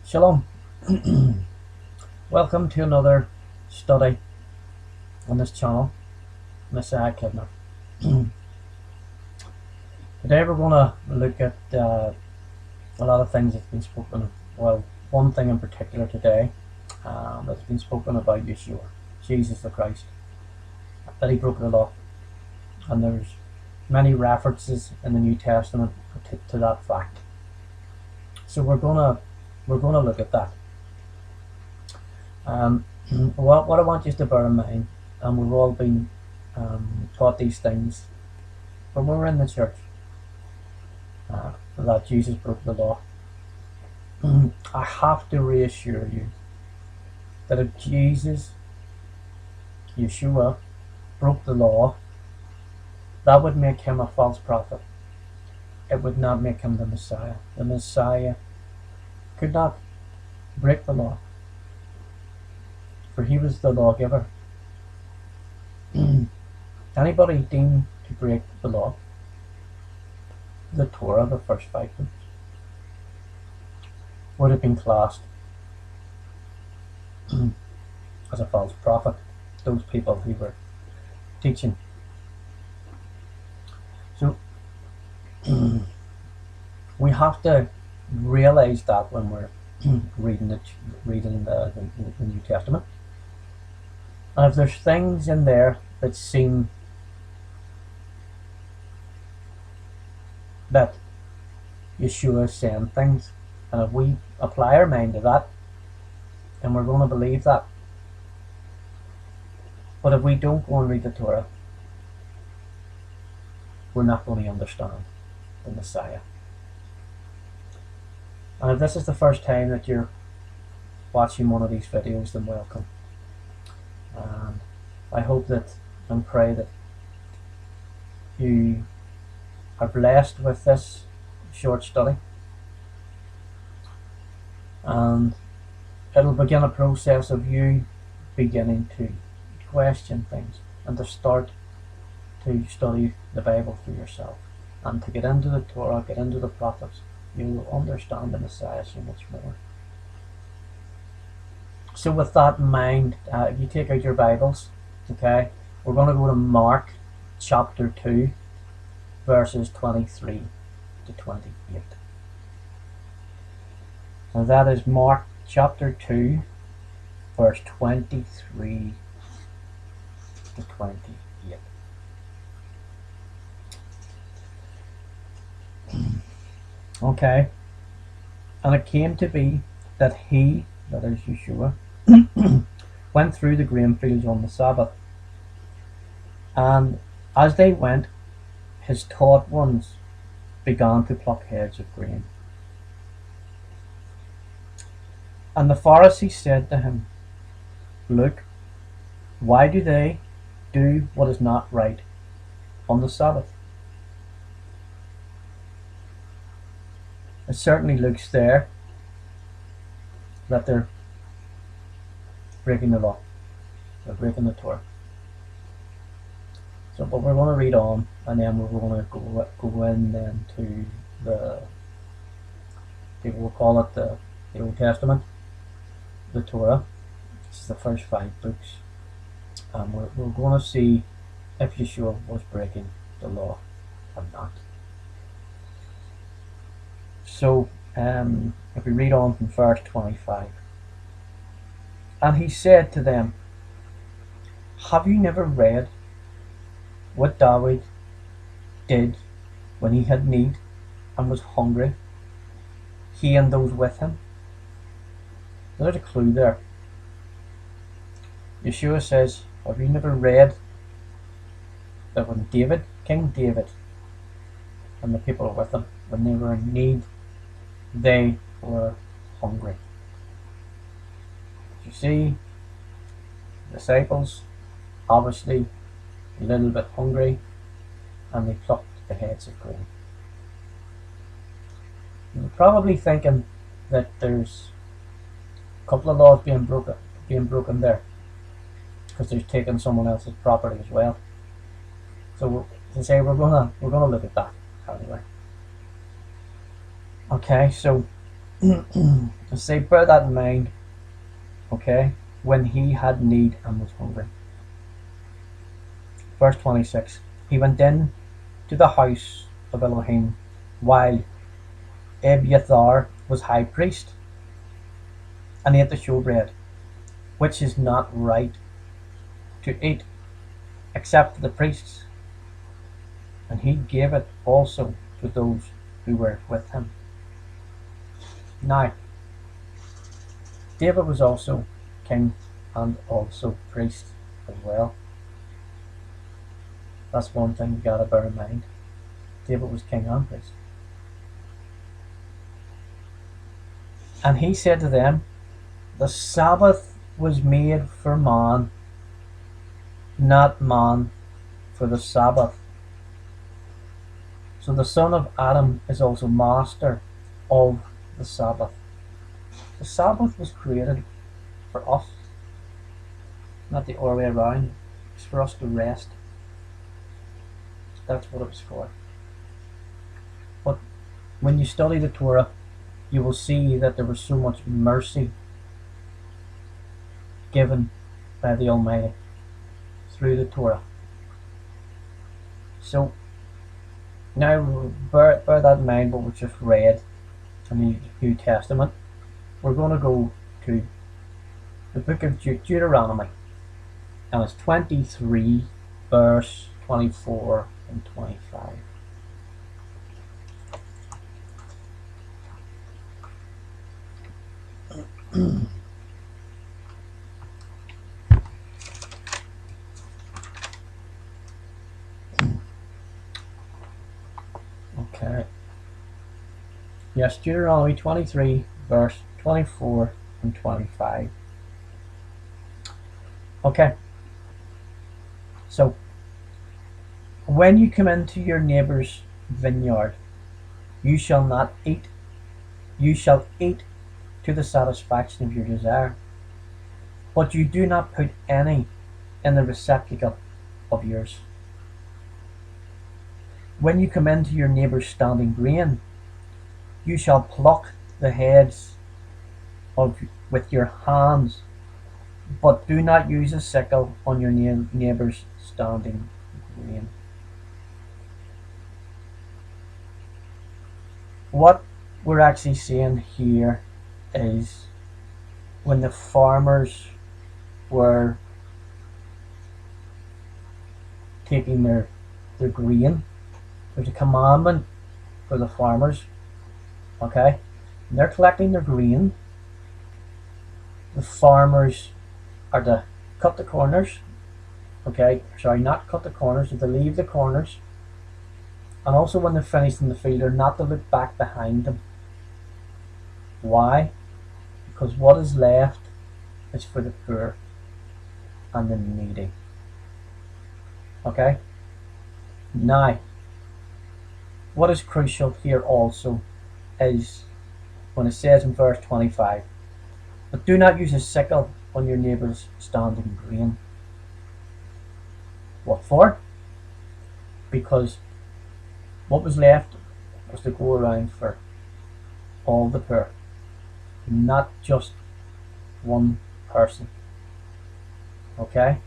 Shalom. Welcome to another study on this channel, Messiah Kidnap. Today we're going to look at a lot of things that's been spoken. Well, one thing in particular today that's been spoken about Yeshua, Jesus the Christ, that he broke the law, and there's many references in the New Testament to that fact. So we're gonna look at that. What I want you to bear in mind, and we've all been taught these things when we were in the church, that Jesus broke the law. I have to reassure you that if Yeshua, broke the law, that would make him a false prophet. It would not make him the Messiah. The Messiah could not break the law, for he was the lawgiver. Anybody deemed to break the law, the Torah, the first 5 books, would have been classed as a false prophet. Those people who were teaching. So we have to realize that when we're reading the New Testament. And if there's things in there that seem that Yeshua is saying things, and if we apply our mind to that, then we're going to believe that. But if we don't go and read the Torah, we're not going to understand the Messiah. And if this is the first time that you're watching one of these videos, then welcome. And I hope that and pray that you are blessed with this short study, and it'll begin a process of you beginning to question things and to start to study the Bible for yourself, and to get into the Torah, get into the prophets. You'll understand the Messiah so much more. So with that in mind, if you take out your Bibles, okay, we're going to go to Mark chapter 2, verses 23 to 28. And that is Mark chapter 2, verse 23 to 28. Okay. And it came to be that he, that is Yeshua, went through the grain fields on the Sabbath. And as they went, his taught ones began to pluck heads of grain. And the Pharisees said to him, "Look, why do they do what is not right on the Sabbath?" It certainly looks there that they're breaking the law. They're breaking the Torah. So, but we're going to read on, and then we're going to go in then to the, people will call it the Old Testament, the Torah. This is the first 5 books. And we're going to see if Yeshua was breaking the law or not. So, if we read on from verse 25. And he said to them, "Have you never read what David did when he had need and was hungry, he and those with him?" There's a clue there. Yeshua says, have you never read that when King David, and the people with him, when they were in need, they were hungry? You see, disciples, obviously a little bit hungry, and they plucked the heads of grain. You're probably thinking that there's a couple of laws being broken there, because they're taking someone else's property as well. So to say we're gonna look at that anyway. Okay, so Say, bear that in mind, okay, when he had need and was hungry. Verse 26. He went in to the house of Elohim while Abiathar was high priest, and ate the showbread, which is not right to eat except for the priests, and he gave it also to those who were with him. Now, David was also king and also priest as well. That's one thing you gotta bear in mind. David was king and priest. And he said to them, the Sabbath was made for man, not man for the Sabbath. So the son of Adam is also master of the Sabbath. The Sabbath was created for us, not the other way around. It's for us to rest. That's what it was for. But when you study the Torah, you will see that there was so much mercy given by the Almighty through the Torah. So now bear that in mind what we just read in the New Testament. We're going to go to the book of Deuteronomy, and it's 23 verse 24 and 25. Okay. Yes, Deuteronomy 23 verse 24 and 25. Okay. So, when you come into your neighbor's vineyard, you shall not eat. You shall eat to the satisfaction of your desire, but you do not put any in the receptacle of yours. When you come into your neighbor's standing grain, you shall pluck the heads with your hands, but do not use a sickle on your neighbor's standing grain. What we're actually seeing here is when the farmers were taking their grain, there's a commandment for the farmers, okay? And they're collecting their grain. The farmers are to cut the corners, okay? Sorry, not cut the corners, but to leave the corners. And also when they're finished in the field, they're not to look back behind them. Why? Because what is left is for the poor and the needy. Okay? Now, what is crucial here also is when it says in verse 25, but do not use a sickle on your neighbor's standing grain. What for? Because what was left was to go around for all the poor, not just one person. Okay?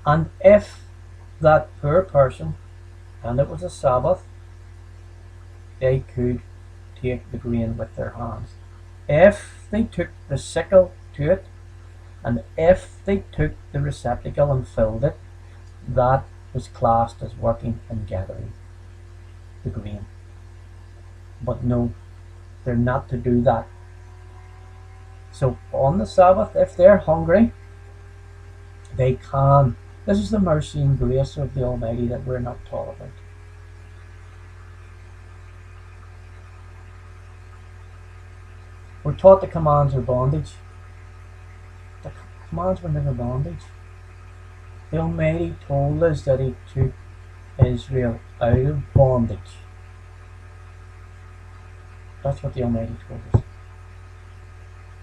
And if that poor person, and it was a Sabbath, they could take the grain with their hands. If they took the sickle to it, and if they took the receptacle and filled it, that was classed as working and gathering the grain. But no, they're not to do that. So on the Sabbath, if they're hungry, they can. This is the mercy and grace of the Almighty that we're not taught about. We're taught the commands are bondage. The commands were never bondage. The Almighty told us that He took Israel out of bondage. That's what the Almighty told us.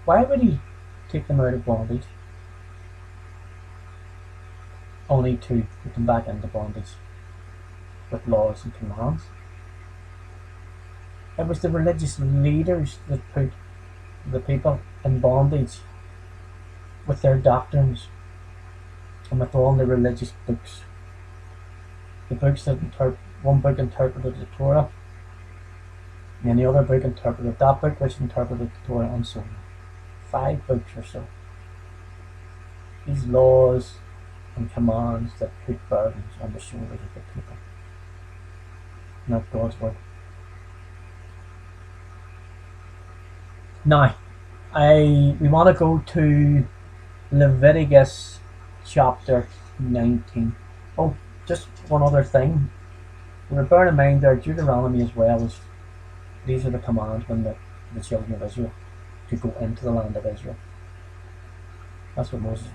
Why would He take them out of bondage? Only to put them back into bondage with laws and commands. It was the religious leaders that put the people in bondage with their doctrines and with all the religious books. The books that one book interpreted the Torah, and the other book interpreted that book, which interpreted the Torah, and so on. 5 books or so. These laws and commands that put burdens on the shoulders of the people, not God's word. Now, we want to go to Leviticus chapter 19. Oh, just one other thing. We're bearing in mind there Deuteronomy as well as these are the commands when the children of Israel to go into the land of Israel. That's what Moses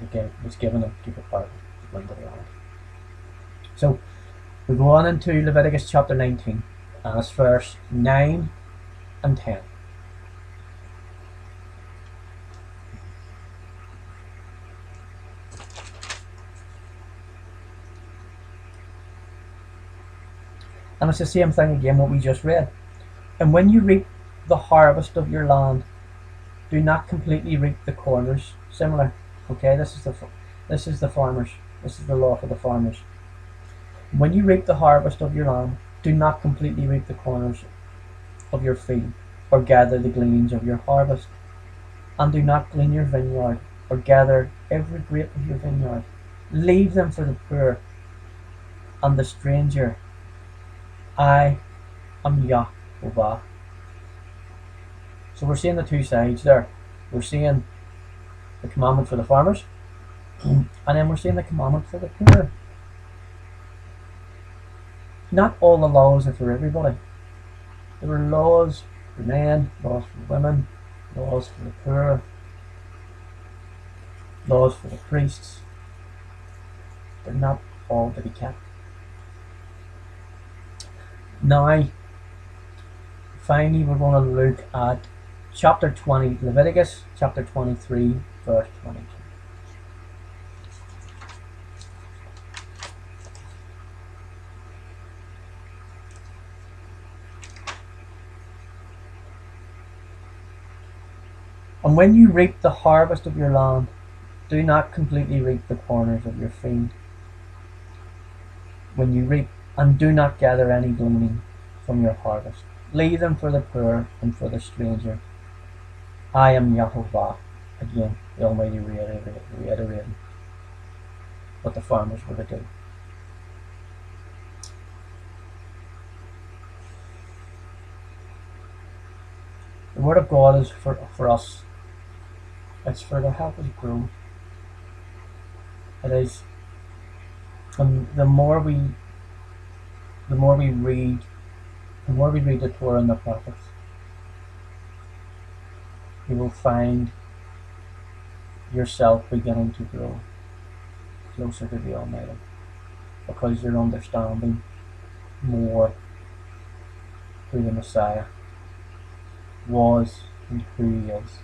was given them to prepare to go into the land. So we go on into Leviticus chapter 19, and it's verse 9 and 10. And it's the same thing again what we just read. And when you reap the harvest of your land, do not completely reap the corners. Similar. Okay, this is the farmers. This is the law for the farmers. When you reap the harvest of your land, do not completely reap the corners of your field, or gather the gleanings of your harvest. And do not glean your vineyard, or gather every grape of your vineyard. Leave them for the poor and the stranger. I am Yahweh. So we're seeing the two sides there. We're seeing the commandment for the farmers, and then we're seeing the commandment for the poor. Not all the laws are for everybody. There are laws for men, laws for women, laws for the poor, laws for the priests. They're not all to be kept. Now, finally, we're going to look at chapter 20, Leviticus chapter 23, verse 22. And when you reap the harvest of your land, do not completely reap the corners of your field. When you reap, and do not gather any gleaning from your harvest. Leave them for the poor and for the stranger. I am Yahweh. Again, the Almighty reiterating what the farmers were to do. The Word of God is for us. It's for to help us grow. It is. And the more we read the Torah and the prophets, you will find yourself beginning to grow closer to the Almighty, because you're understanding more who the Messiah was and who he is.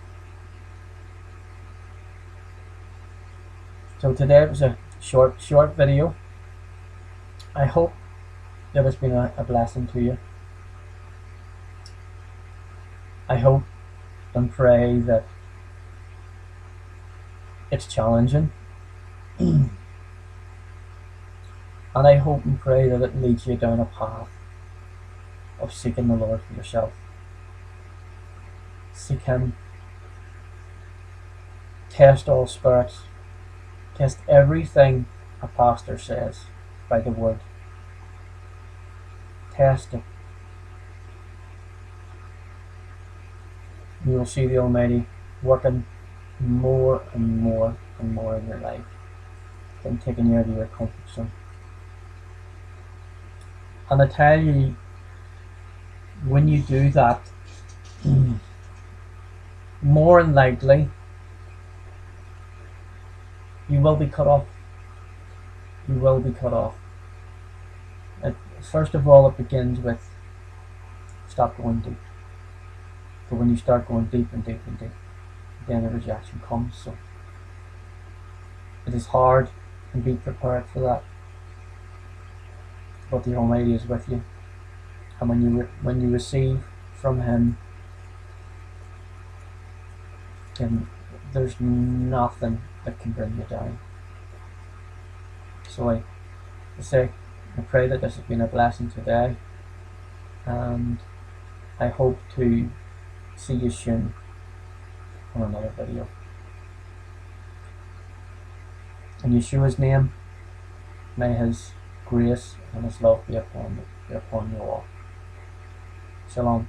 So today it was a short video. I hope that has been a blessing to you. I hope and pray that it's challenging. And I hope and pray that it leads you down a path of seeking the Lord for yourself. Seek Him. Test all spirits. Test everything a pastor says by the Word. Test it. You will see the Almighty working more and more and more in your life, and taking you out of your comfort zone. And I tell you, when you do that, more than likely, you will be cut off. You will be cut off. First of all, it begins with stop going deep. But when you start going deep and deep and deep, then the rejection comes. So it is hard, and be prepared for that. But the Almighty is with you, and when you receive from Him, and there's nothing that can bring you down. So I pray that this has been a blessing today, and I hope to see you soon on another video. In Yeshua's name, may His grace and His love be upon you all. Shalom.